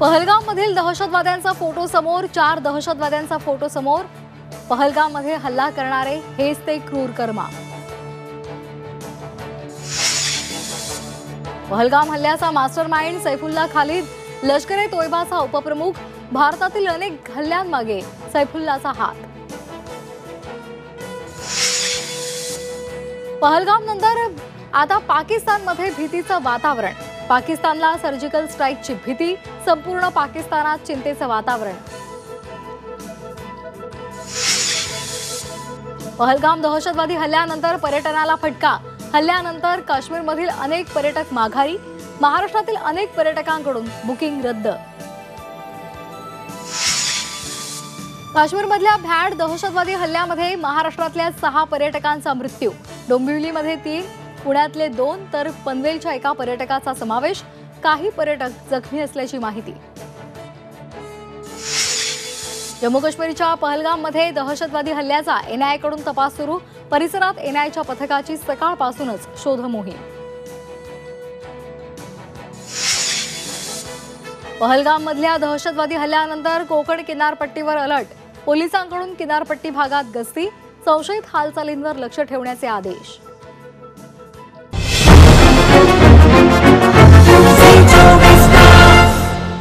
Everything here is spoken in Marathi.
पहलगाममधील दहशतवाद्यांचा फोटो समोर, 4 दहशतवाद्यांचा फोटो समोर। पहलगाममध्ये हल्ला करणारे हेच ते क्रूर कर्मा। पहलगाम हल्ल्याचा मास्टरमाइंड सैफुल्ला खालिद, लष्कर-ए-तोयबाचा उपप्रमुख। भारतातील अनेक हल्ल्यांमागे सैफुल्लाचा हात। पहलगाम नंतर आता पाकिस्तानमध्ये भीतीचं वातावरण। पाकिस्तानला सर्जिकल स्ट्राईकची भीती, संपूर्ण पाकिस्तानात चिंतेचं वातावरण। पहलगाम दहशतवादी हल्ल्यानंतर पर्यटनाला फटका। हल्ल्यानंतर काश्मीरमधील अनेक पर्यटक माघारी। महाराष्ट्रातील अनेक पर्यटकांकडून बुकिंग रद्द। काश्मीरमधल्या भ्याड दहशतवादी हल्ल्यामध्ये महाराष्ट्रातल्या 6 पर्यटकांचा मृत्यू। डोंबिवलीमध्ये 3, पुण्यातले 2 तर पनवेलच्या एका पर्यटकाचा समावेश। काही पर्यटक जखमी असल्याची माहिती। जम्मू काश्मीरच्या पहलगाममध्ये दहशतवादी हल्ल्याचा एनआयएकडून तपास सुरू। परिसरात एनआयएच्या पथकाची सकाळपासूनच शोध मोहीम। पहलगाममधल्या दहशतवादी हल्ल्यानंतर कोकण किनारपट्टीवर अलर्ट। पोलिसांकडून किनारपट्टी भागात गस्ती, संशयित हालचालींवर लक्ष ठेवण्याचे आदेश।